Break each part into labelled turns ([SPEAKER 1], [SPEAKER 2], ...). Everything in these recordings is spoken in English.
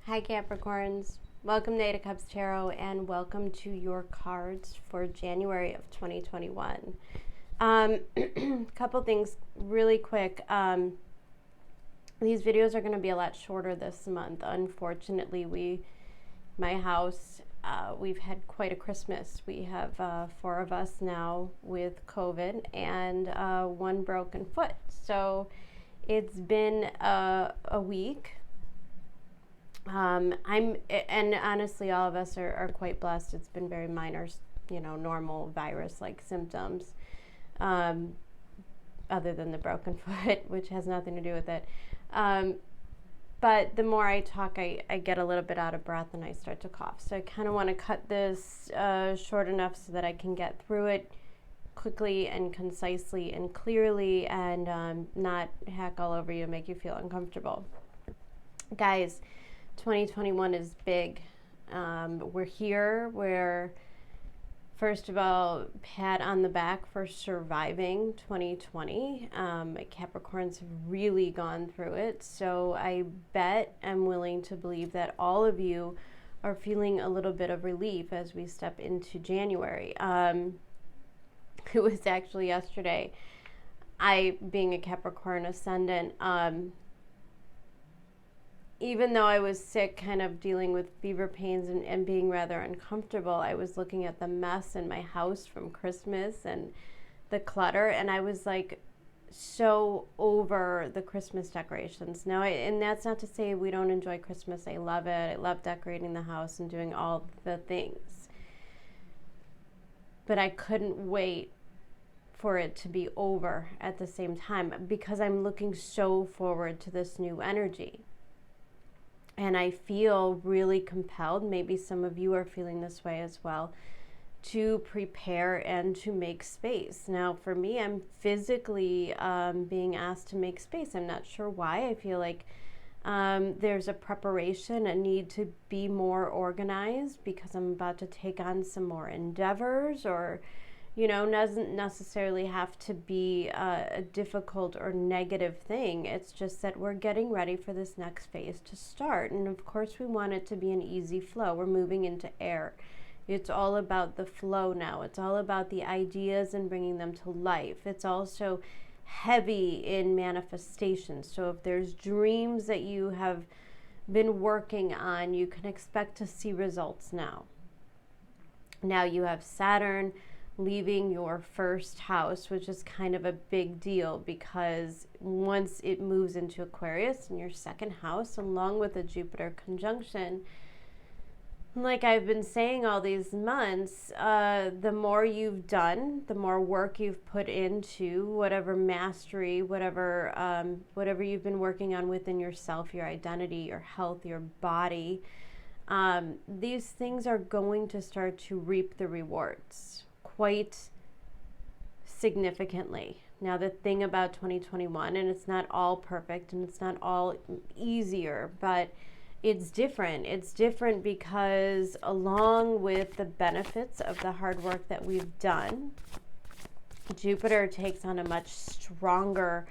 [SPEAKER 1] Hi Capricorns, welcome to 8 of Cups Tarot and welcome to your cards for January of 2021. Couple things really quick. These videos are going to be a lot shorter this month. Unfortunately, my house, we've had quite a Christmas. We have 4 of us now with COVID and 1 broken foot. So it's been a week. And honestly, all of us are quite blessed. It's been very minor, normal virus-like symptoms, other than the broken foot, which has nothing to do with it. But the more I talk, I get a little bit out of breath and I start to cough. So I kind of want to cut this short enough so that I can get through it quickly and concisely and clearly and not hack all over you and make you feel uncomfortable. Guys, 2021 is big. We're here. We're, first of all, pat on the back for surviving 2020. Capricorns have really gone through it. So I bet I'm willing to believe that all of you are feeling a little bit of relief as we step into January. It was actually yesterday. I, being a Capricorn ascendant, even though I was sick, kind of dealing with fever pains and being rather uncomfortable, I was looking at the mess in my house from Christmas and the clutter, and I was like so over the Christmas decorations. Now, and that's not to say we don't enjoy Christmas. I love it. I love decorating the house and doing all the things. But I couldn't wait for it to be over at the same time because I'm looking so forward to this new energy. And I feel really compelled, maybe some of you are feeling this way as well, to prepare and to make space. Now, for me, I'm physically being asked to make space. I'm not sure why. I feel like there's a preparation, a need to be more organized because I'm about to take on some more endeavors, or doesn't necessarily have to be a difficult or negative thing. It's just that we're getting ready for this next phase to start. And of course, we want it to be an easy flow. We're moving into air. It's all about the flow now. It's all about the ideas and bringing them to life. It's also heavy in manifestation. So if there's dreams that you have been working on, you can expect to see results now. Now you have Saturn leaving your first house, which is kind of a big deal because once it moves into Aquarius in your second house, along with a Jupiter conjunction, like I've been saying all these months, the more you've done, the more work you've put into whatever mastery, whatever you've been working on within yourself, your identity, your health, your body, these things are going to start to reap the rewards quite significantly. Now, the thing about 2021, and it's not all perfect and it's not all easier, but it's different. It's different because along with the benefits of the hard work that we've done, Jupiter takes on a much stronger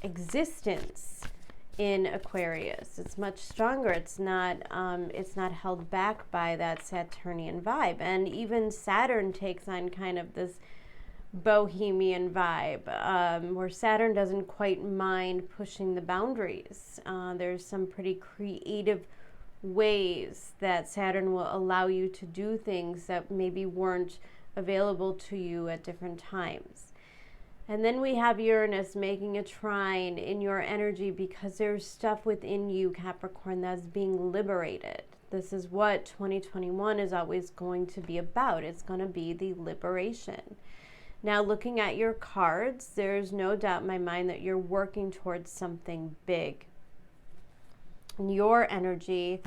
[SPEAKER 1] existence in Aquarius. It's much stronger. It's not held back by that Saturnian vibe. And even Saturn takes on kind of this bohemian vibe, where Saturn doesn't quite mind pushing the boundaries. There's some pretty creative ways that Saturn will allow you to do things that maybe weren't available to you at different times. And then we have Uranus making a trine in your energy because there's stuff within you, Capricorn, that's being liberated. This is what 2021 is always going to be about. It's going to be the liberation. Now, looking at your cards, there's no doubt in my mind that you're working towards something big. And your energy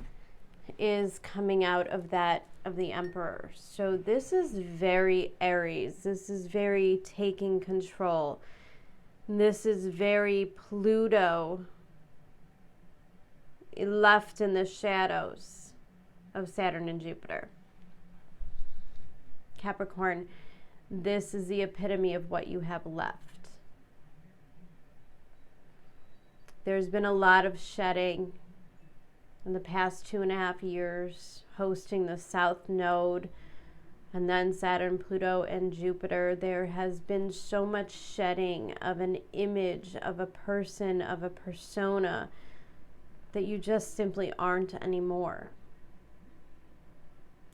[SPEAKER 1] is coming out of that of the Emperor. So this is very Aries. This is very taking control. This is very Pluto left in the shadows of Saturn and Jupiter. Capricorn, this is the epitome of what you have left. There's been a lot of shedding. in the past 2.5 years, hosting the South Node, and then Saturn, Pluto, and Jupiter, there has been so much shedding of an image, of a person, of a persona that you just simply aren't anymore.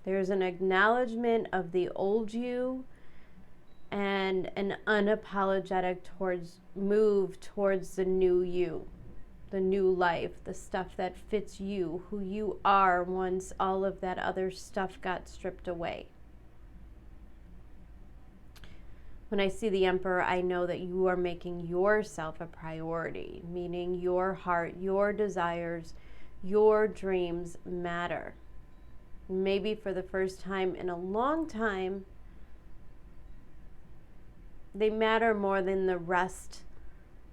[SPEAKER 1] There's an acknowledgement of the old you and an unapologetic move towards the new you, the new life, the stuff that fits you, who you are once all of that other stuff got stripped away. When I see the Emperor, I know that you are making yourself a priority, meaning your heart, your desires, your dreams matter. Maybe for the first time in a long time, they matter more than the rest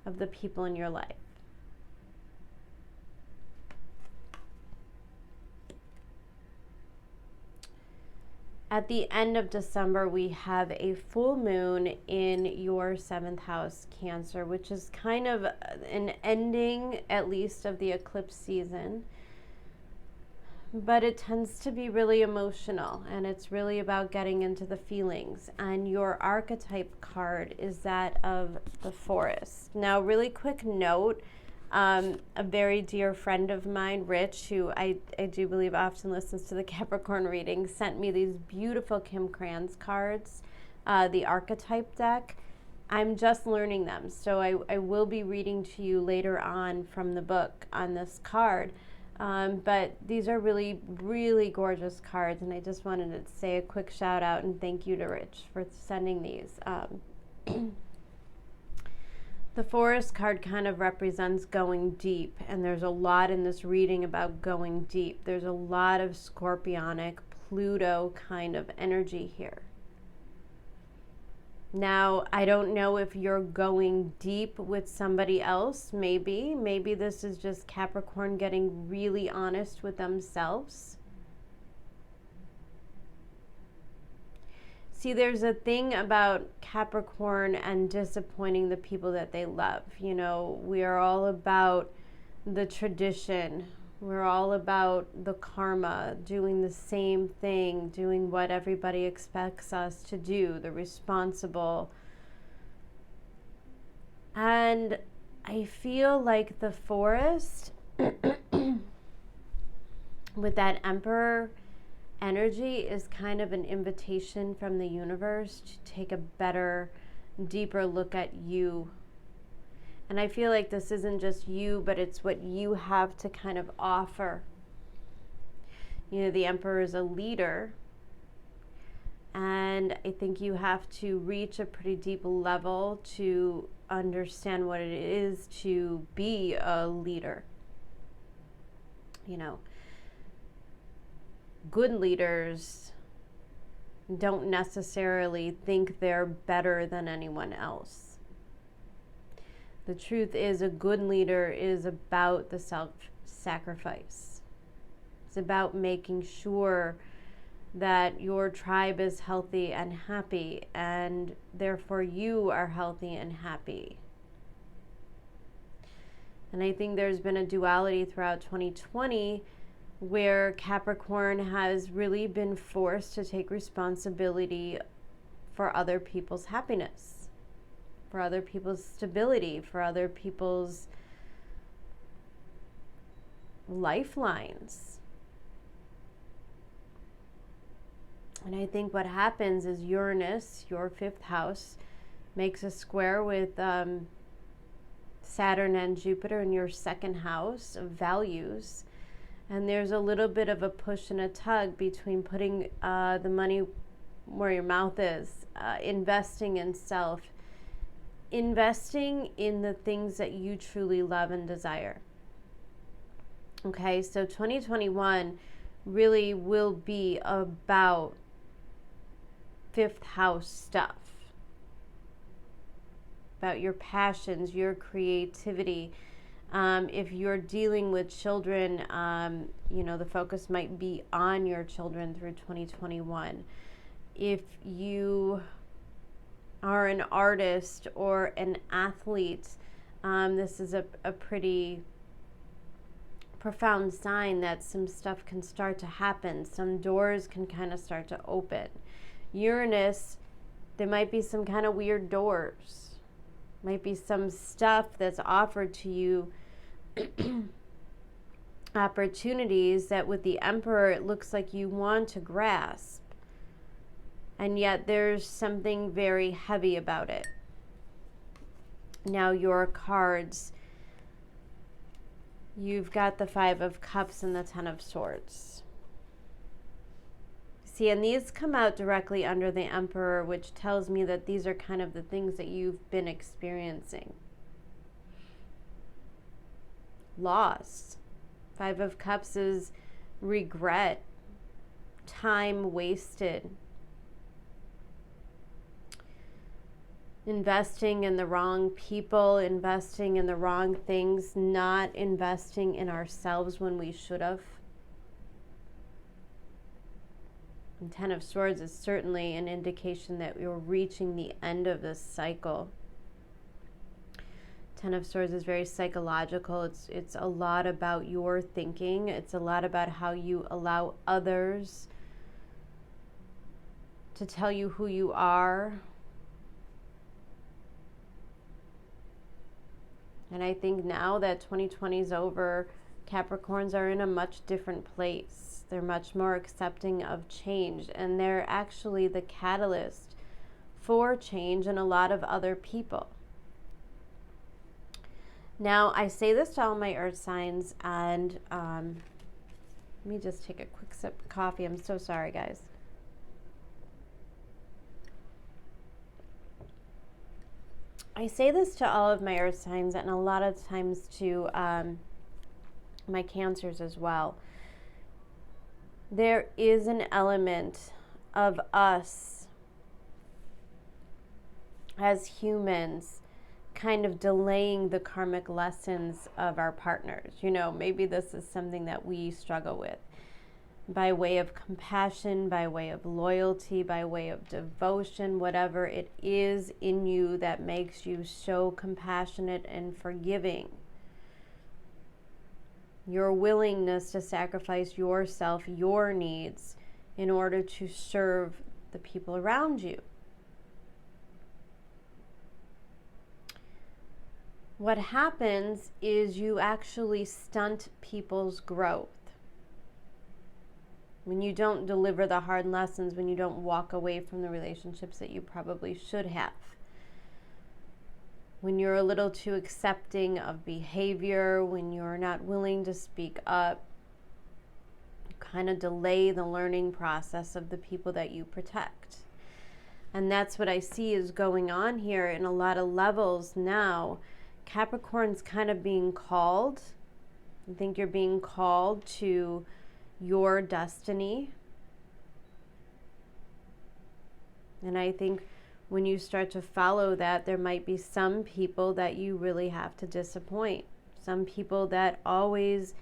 [SPEAKER 1] of the people in your life. At the end of December, we have a full moon in your 7th house, Cancer, which is kind of an ending, at least, of the eclipse season. But it tends to be really emotional, and it's really about getting into the feelings. And your archetype card is that of the Forest. Now, really quick note, a very dear friend of mine, Rich, who I do believe often listens to the Capricorn reading, sent me these beautiful Krans cards, the archetype deck. I'm just learning them, so I will be reading to you later on from the book on this card. But these are really, really gorgeous cards, and I just wanted to say a quick shout out and thank you to Rich for sending these. The Forest card kind of represents going deep, and there's a lot in this reading about going deep. There's a lot of Scorpionic, Pluto kind of energy here. Now, I don't know if you're going deep with somebody else, maybe. Maybe this is just Capricorn getting really honest with themselves. See, there's a thing about Capricorn and disappointing the people that they love. You know, we are all about the tradition. We're all about the karma, doing the same thing, doing what everybody expects us to do, the responsible. And I feel like the Forest, with that Emperor energy, is kind of an invitation from the universe to take a better, deeper look at you. And I feel like this isn't just you, but it's what you have to kind of offer. You know, the Emperor is a leader, and I think you have to reach a pretty deep level to understand what it is to be a leader. You know, good leaders don't necessarily think they're better than anyone else. The truth is, a good leader is about the self-sacrifice. It's about making sure that your tribe is healthy and happy, and therefore you are healthy and happy. And I think there's been a duality throughout 2020 where Capricorn has really been forced to take responsibility for other people's happiness, for other people's stability, for other people's lifelines. And I think what happens is Uranus, your 5th house, makes a square with Saturn and Jupiter in your 2nd house of values. And there's a little bit of a push and a tug between putting the money where your mouth is, investing in self, investing in the things that you truly love and desire. Okay, so 2021 really will be about 5th house stuff, about your passions, your creativity. If you're dealing with children, you know, the focus might be on your children through 2021. If you are an artist or an athlete, this is a pretty profound sign that some stuff can start to happen. Some doors can kind of start to open. Uranus, there might be some kind of weird doors. Might be some stuff that's offered to you, opportunities that with the Emperor it looks like you want to grasp. And yet there's something very heavy about it. Now your cards, you've got the Five of Cups and the Ten of Swords. See, and these come out directly under the Emperor, which tells me that these are kind of the things that you've been experiencing. Loss. Five of Cups is regret, time wasted, investing in the wrong people, investing in the wrong things, not investing in ourselves when we should have. And Ten of Swords is certainly an indication that you're reaching the end of this cycle. Ten of Swords is very psychological. It's a lot about your thinking. It's a lot about how you allow others to tell you who you are. And I think now that 2020 is over, Capricorns are in a much different place. They're much more accepting of change, and they're actually the catalyst for change in a lot of other people. Now, I say this to all my earth signs, and let me just take a quick sip of coffee. I'm so sorry, guys. I say this to all of my earth signs, and a lot of times to my Cancers as well. There is an element of us as humans kind of delaying the karmic lessons of our partners. You know, maybe this is something that we struggle with by way of compassion, by way of loyalty, by way of devotion, whatever it is in you that makes you so compassionate and forgiving. Your willingness to sacrifice yourself, your needs, in order to serve the people around you. What happens is you actually stunt people's growth. When you don't deliver the hard lessons, when you don't walk away from the relationships that you probably should have. When you're a little too accepting of behavior, when you're not willing to speak up, you kind of delay the learning process of the people that you protect. And that's what I see is going on here in a lot of levels now. Capricorn's kind of being called. I think you're being called to your destiny. And I think when you start to follow that, there might be some people that you really have to disappoint. Some people that always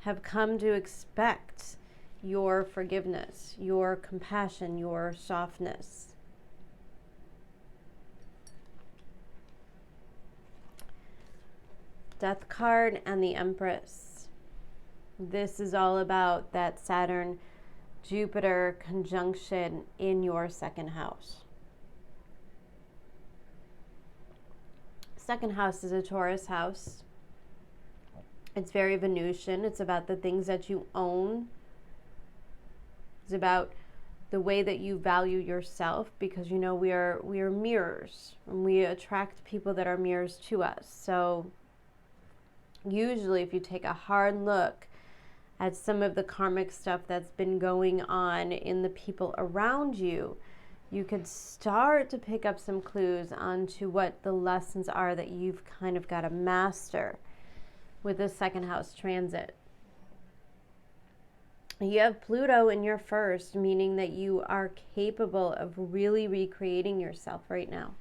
[SPEAKER 1] have come to expect your forgiveness, your compassion, your softness. Death card and the Empress. This is all about that Saturn-Jupiter conjunction in your second house. Second house is a Taurus house. It's very Venusian. It's about the things that you own. It's about the way that you value yourself, because you know we are mirrors, and we attract people that are mirrors to us. So usually if you take a hard look at some of the karmic stuff that's been going on in the people around you, you could start to pick up some clues onto what the lessons are that you've kind of got to master with the second house transit. You have Pluto in your first, meaning that you are capable of really recreating yourself right now.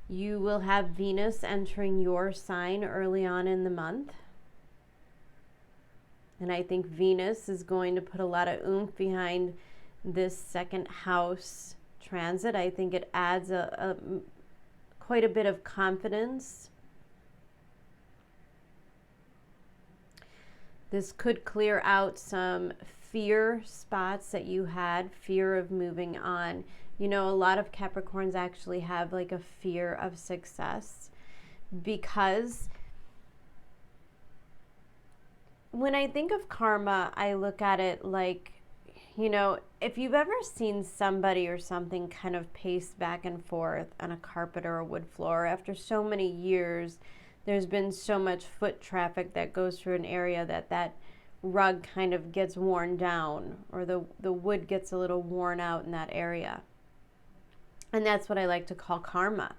[SPEAKER 1] You will have Venus entering your sign early on in the month. And I think Venus is going to put a lot of oomph behind this second house transit. I think it adds quite a bit of confidence. This could clear out some fear spots that you had, fear of moving on. You know, a lot of Capricorns actually have like a fear of success, because when I think of karma, I look at it like, you know, if you've ever seen somebody or something kind of pace back and forth on a carpet or a wood floor, after so many years, there's been so much foot traffic that goes through an area that rug kind of gets worn down, or the wood gets a little worn out in that area. And that's what I like to call karma.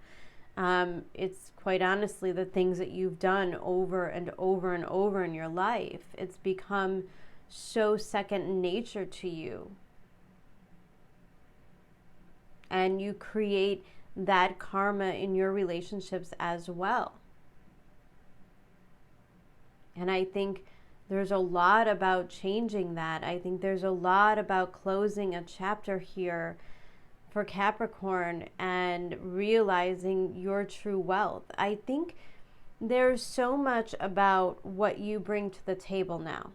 [SPEAKER 1] It's quite honestly the things that you've done over and over and over in your life. It's become so second nature to you. And you create that karma in your relationships as well. And I think there's a lot about changing that. I think there's a lot about closing a chapter here for Capricorn and realizing your true wealth. I think there's so much about what you bring to the table now.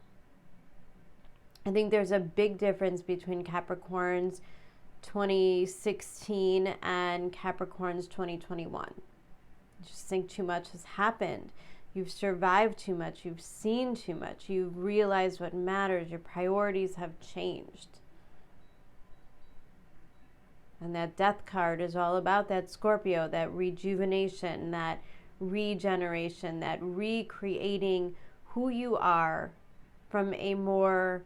[SPEAKER 1] I think there's a big difference between Capricorn's 2016 and Capricorn's 2021. I just think too much has happened. You've survived too much. You've seen too much. You've realized what matters. Your priorities have changed. And that death card is all about that Scorpio, that rejuvenation, that regeneration, that recreating who you are from a more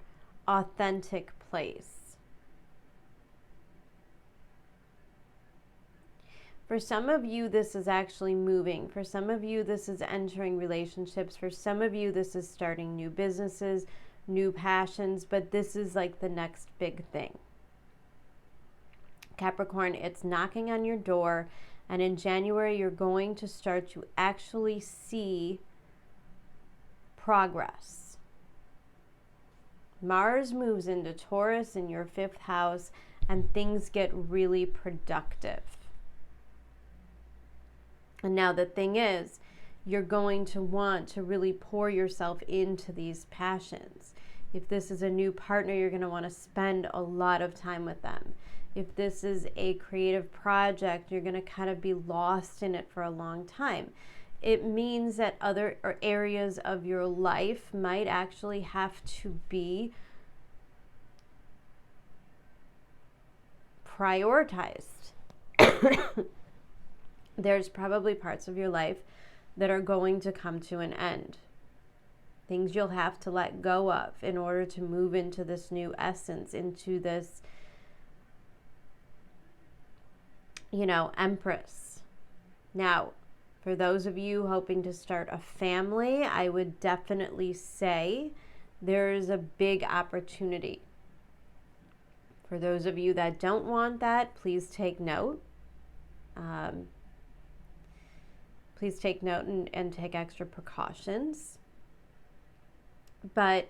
[SPEAKER 1] authentic place. For some of you, this is actually moving. For some of you, this is entering relationships. For some of you, this is starting new businesses, new passions, but this is like the next big thing. Capricorn, it's knocking on your door, and in January, you're going to start to actually see progress. Mars moves into Taurus in your 5th house, and things get really productive. And now the thing is, you're going to want to really pour yourself into these passions. If this is a new partner, you're going to want to spend a lot of time with them. If this is a creative project, you're going to kind of be lost in it for a long time. It means that other areas of your life might actually have to be prioritized. There's probably parts of your life that are going to come to an end. Things you'll have to let go of in order to move into this new essence, into this, Empress. Now, for those of you hoping to start a family, I would definitely say there's a big opportunity. For those of you that don't want that, please take note. Please take note and take extra precautions. But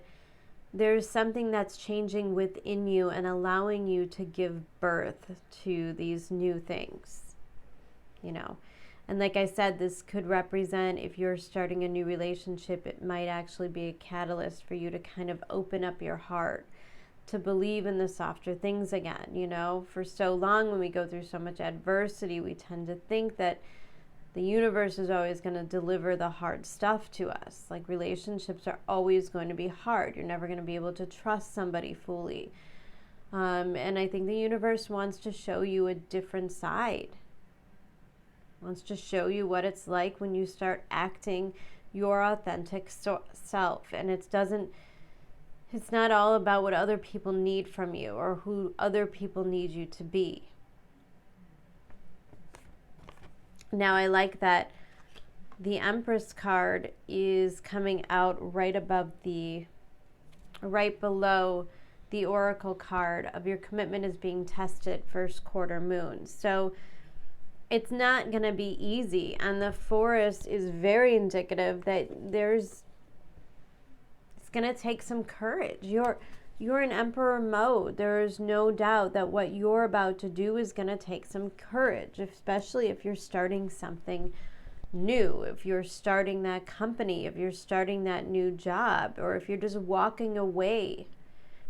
[SPEAKER 1] there's something that's changing within you and allowing you to give birth to these new things, And like I said, this could represent, if you're starting a new relationship, it might actually be a catalyst for you to kind of open up your heart, to believe in the softer things again. For so long, when we go through so much adversity, we tend to think that the universe is always going to deliver the hard stuff to us. Like, relationships are always going to be hard. You're never going to be able to trust somebody fully. And I think the universe wants to show you a different side. Wants to show you what it's like when you start acting your authentic self. And it's not all about what other people need from you or who other people need you to be. Now, I like that the Empress card is coming out right below the Oracle card of your commitment is being tested, first quarter moon. So it's not going to be easy. And the Forest is very indicative that it's going to take some courage. You're in Emperor mode. There is no doubt that what you're about to do is going to take some courage, especially if you're starting something new, if you're starting that company, if you're starting that new job, or if you're just walking away.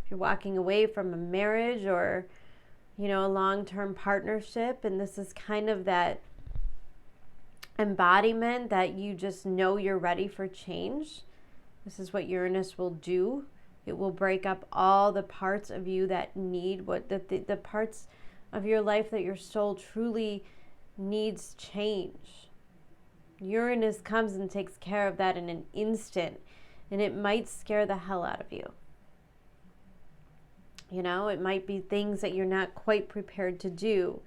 [SPEAKER 1] If you're walking away from a marriage or, you know, a long-term partnership, and this is kind of that embodiment that you just know you're ready for change. This is what Uranus will do. It will break up all the parts of you that need the parts of your life that your soul truly needs change. Uranus comes and takes care of that in an instant, and it might scare the hell out of you. You know, it might be things that you're not quite prepared to do,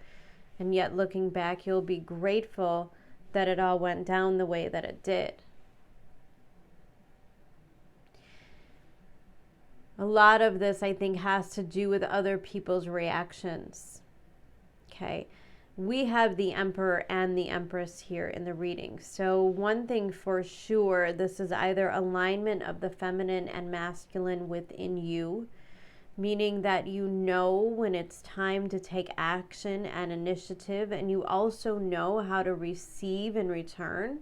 [SPEAKER 1] and yet looking back, you'll be grateful that it all went down the way that it did. A lot of this, I think, has to do with other people's reactions. Okay. We have the Emperor and the Empress here in the reading. So one thing for sure, this is either alignment of the feminine and masculine within you, meaning that you know when it's time to take action and initiative, and you also know how to receive in return,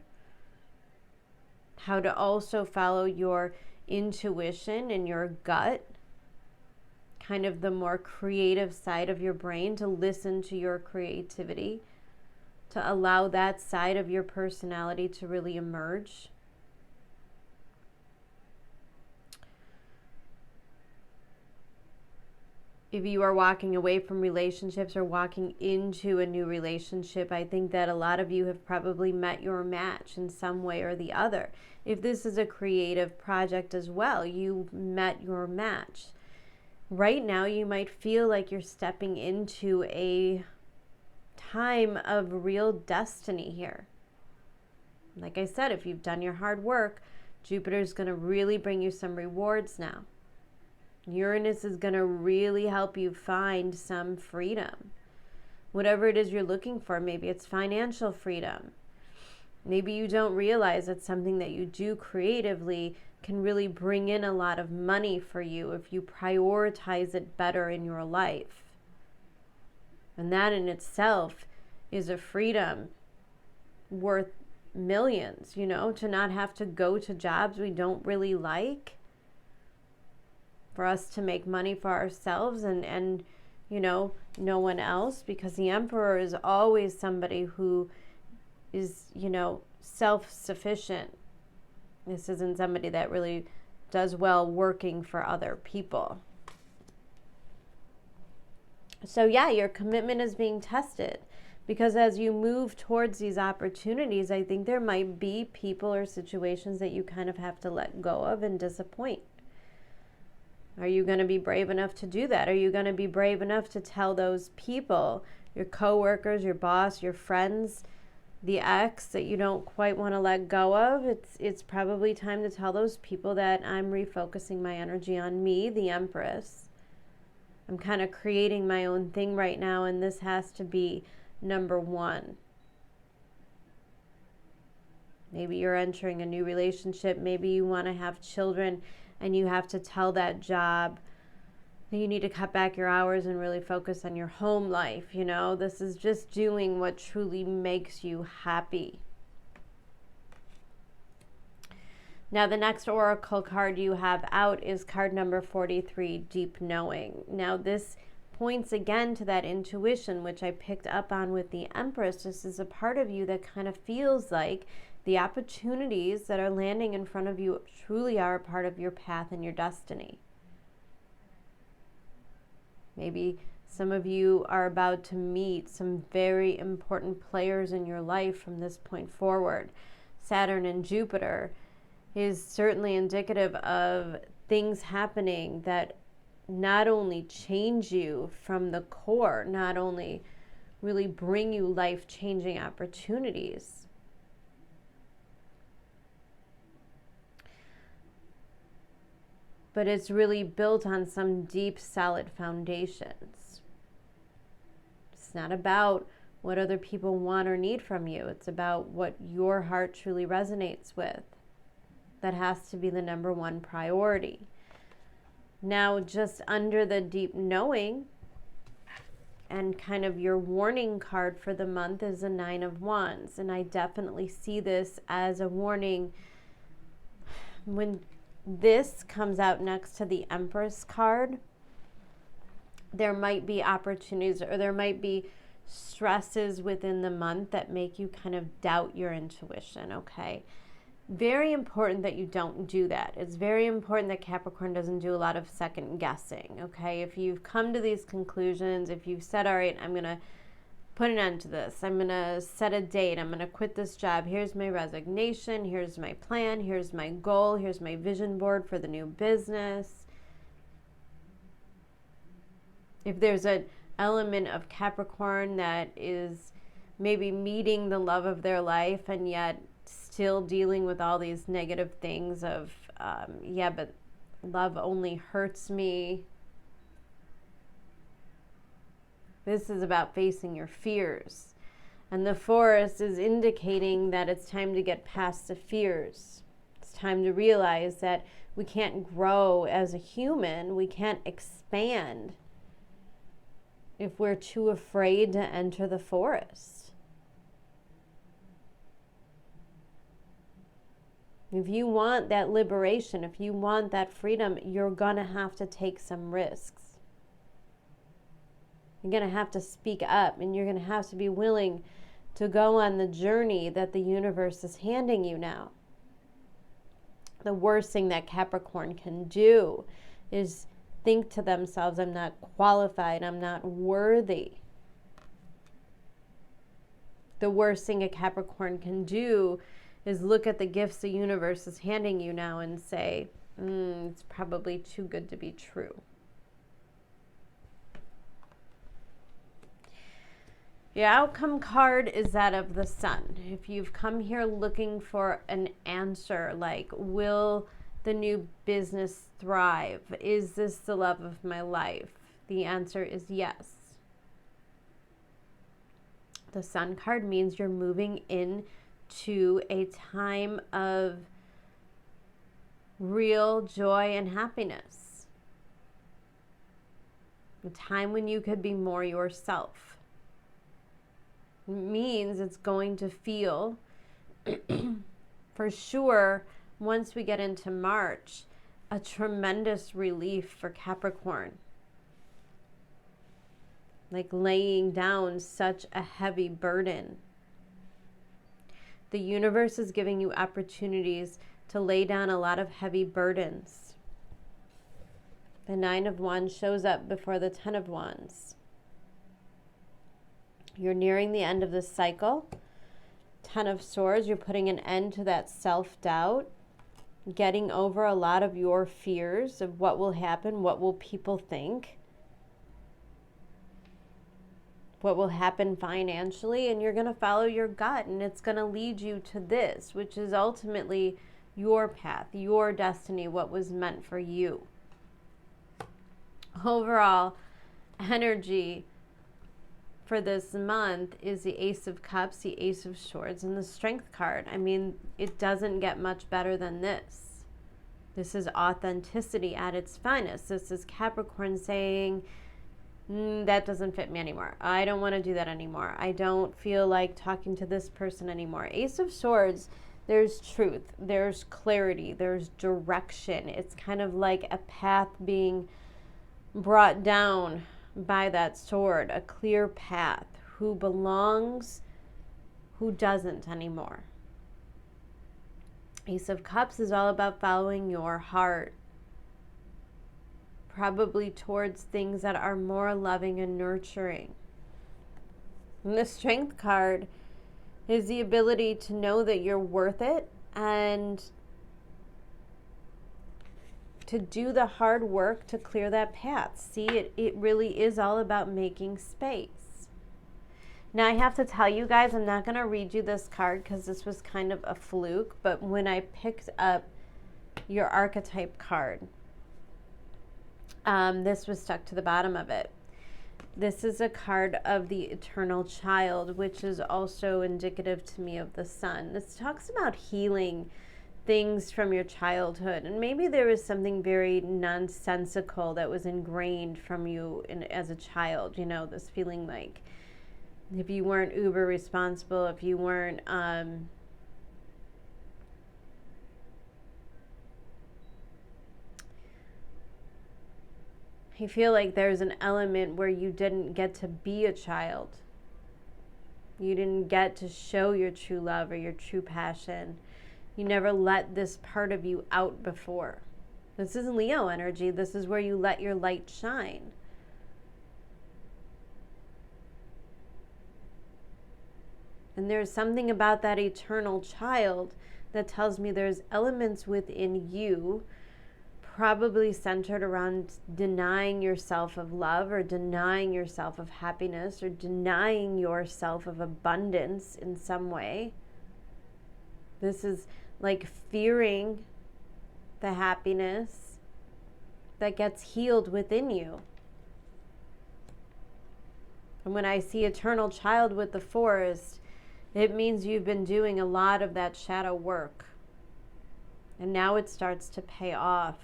[SPEAKER 1] how to also follow your intuition and your gut, kind of the more creative side of your brain, to listen to your creativity, to allow that side of your personality to really emerge. If you are walking away from relationships or walking into a new relationship, I think that a lot of you have probably met your match in some way or the other. If this is a creative project as well, you met your match. Right now, you might feel like you're stepping into a time of real destiny here. Like I said, if you've done your hard work, Jupiter's going to really bring you some rewards now. Uranus is going to really help you find some freedom. Whatever it is you're looking for, maybe it's financial freedom. Maybe you don't realize that something that you do creatively can really bring in a lot of money for you if you prioritize it better in your life. And that in itself is a freedom worth millions, you know, to not have to go to jobs we don't really like, for us to make money for ourselves and you know, no one else, because the Emperor is always somebody who is, you know, self-sufficient. This isn't somebody that really does well working for other people. So yeah, your commitment is being tested, because as you move towards these opportunities, I think there might be people or situations that you kind of have to let go of and disappoint. Are you going to be brave enough to do that? Are you going to be brave enough to tell those people, your coworkers, your boss, your friends, the ex that you don't quite want to let go of? It's probably time to tell those people that I'm refocusing my energy on me, the Empress. I'm kind of creating my own thing right now, and this has to be number one. Maybe you're entering a new relationship. Maybe you want to have children, and you have to tell that job that you need to cut back your hours and really focus on your home life. You know, this is just doing what truly makes you happy. Now, the next oracle card you have out is card number 43, Deep Knowing. Now, this points again to that intuition, which I picked up on with the Empress. This is a part of you that kind of feels like the opportunities that are landing in front of you truly are a part of your path and your destiny. Maybe some of you are about to meet some very important players in your life from this point forward. Saturn and Jupiter is certainly indicative of things happening that not only change you from the core, not only really bring you life-changing opportunities, but it's really built on some deep, solid foundations. It's not about what other people want or need from you. It's about what your heart truly resonates with. That has to be the number one priority. Now, just under the deep knowing, And kind of your warning card for the month is a 9 of Wands. And I definitely see this as a warning. When this comes out next to the Empress card, there might be opportunities, or there might be stresses within the month that make you kind of doubt your intuition, okay? Very important that you don't do that. It's very important that Capricorn doesn't do a lot of second guessing, okay? If you've come to these conclusions, if you've said, all right, I'm going to put an end to this, I'm going to set a date, I'm going to quit this job, here's my resignation, here's my plan, here's my goal, here's my vision board for the new business. If there's an element of Capricorn that is maybe meeting the love of their life and yet still dealing with all these negative things of, yeah, but love only hurts me. This is about facing your fears. And the forest is indicating that it's time to get past the fears. It's time to realize that we can't grow as a human. We can't expand if we're too afraid to enter the forest. If you want that liberation, if you want that freedom, you're going to have to take some risks. You're going to have to speak up, and you're going to have to be willing to go on the journey that the universe is handing you now. The worst thing that Capricorn can do is think to themselves, I'm not qualified, I'm not worthy. The worst thing a Capricorn can do is look at the gifts the universe is handing you now and say, it's probably too good to be true. The outcome card is that of the Sun. If you've come here looking for an answer, like, will the new business thrive? Is this the love of my life? The answer is yes. The Sun card means you're moving in to a time of real joy and happiness. A time when you could be more yourself. It means it's going to feel, for sure, once we get into March, a tremendous relief for Capricorn. Like laying down such a heavy burden. The universe is giving you opportunities to lay down a lot of heavy burdens. The 9 of Wands shows up before the 10 of Wands. You're nearing the end of this cycle. 10 of Swords, you're putting an end to that self-doubt, getting over a lot of your fears of what will happen, what will people think, what will happen financially, and you're going to follow your gut, and it's going to lead you to this, which is ultimately your path, your destiny, what was meant for you. Overall energy for this month is the Ace of Cups, the Ace of Swords, and the Strength card. I mean, it doesn't get much better than this. This is authenticity at its finest. This is Capricorn saying, that doesn't fit me anymore. I don't want to do that anymore. I don't feel like talking to this person anymore. Ace of Swords, there's truth, there's clarity, there's direction. It's kind of like a path being brought down by that sword, a clear path. Who belongs, who doesn't anymore. Ace of Cups is all about following your heart. Probably towards things that are more loving and nurturing. And the Strength card is the ability to know that you're worth it and to do the hard work to clear that path. See, it really is all about making space. Now, I have to tell you guys, I'm not going to read you this card because this was kind of a fluke, but when I picked up your Archetype card, this was stuck to the bottom of it. This is a card of the Eternal Child, which is also indicative to me of the Sun. This talks about healing things from your childhood. And maybe there was something very nonsensical that was ingrained from you as a child, you know, this feeling like if you weren't uber responsible, if you weren't I feel like there's an element where you didn't get to be a child. You didn't get to show your true love or your true passion. You never let this part of you out before. This is Leo energy. This is where you let your light shine. And there's something about that eternal child that tells me there's elements within you probably centered around denying yourself of love or denying yourself of happiness or denying yourself of abundance in some way. This is like fearing the happiness that gets healed within you. And when I see eternal child with the forest, it means you've been doing a lot of that shadow work. And now it starts to pay off.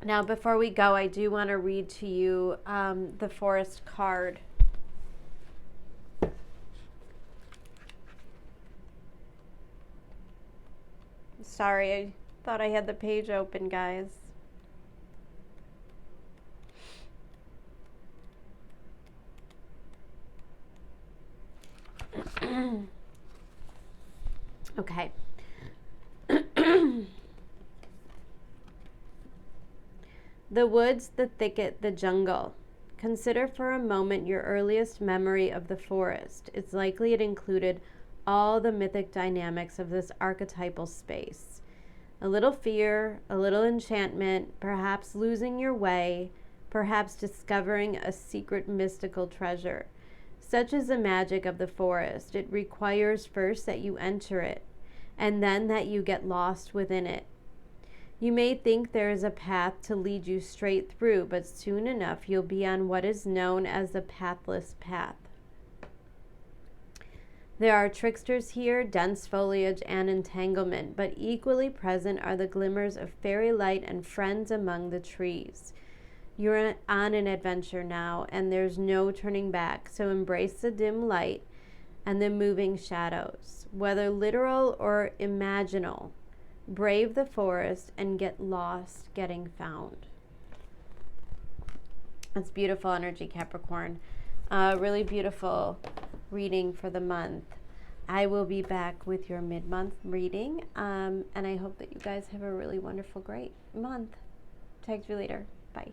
[SPEAKER 1] Now, before we go, I do want to read to you the forest card. Sorry, I thought I had the page open, guys. Okay. The woods, the thicket, the jungle. Consider for a moment your earliest memory of the forest. It's likely it included all the mythic dynamics of this archetypal space. A little fear, a little enchantment, perhaps losing your way, perhaps discovering a secret mystical treasure. Such is the magic of the forest. It requires first that you enter it, and then that you get lost within it. You may think there is a path to lead you straight through, but soon enough you'll be on what is known as the pathless path. There are tricksters here, dense foliage, and entanglement, but equally present are the glimmers of fairy light and friends among the trees. You're on an adventure now, and there's no turning back, so embrace the dim light and the moving shadows, whether literal or imaginal. Brave the forest and get lost getting found. That's beautiful energy, Capricorn. Really beautiful reading for the month. I will be back with your mid-month reading, and I hope that you guys have a really wonderful, great month. Talk to you later. Bye.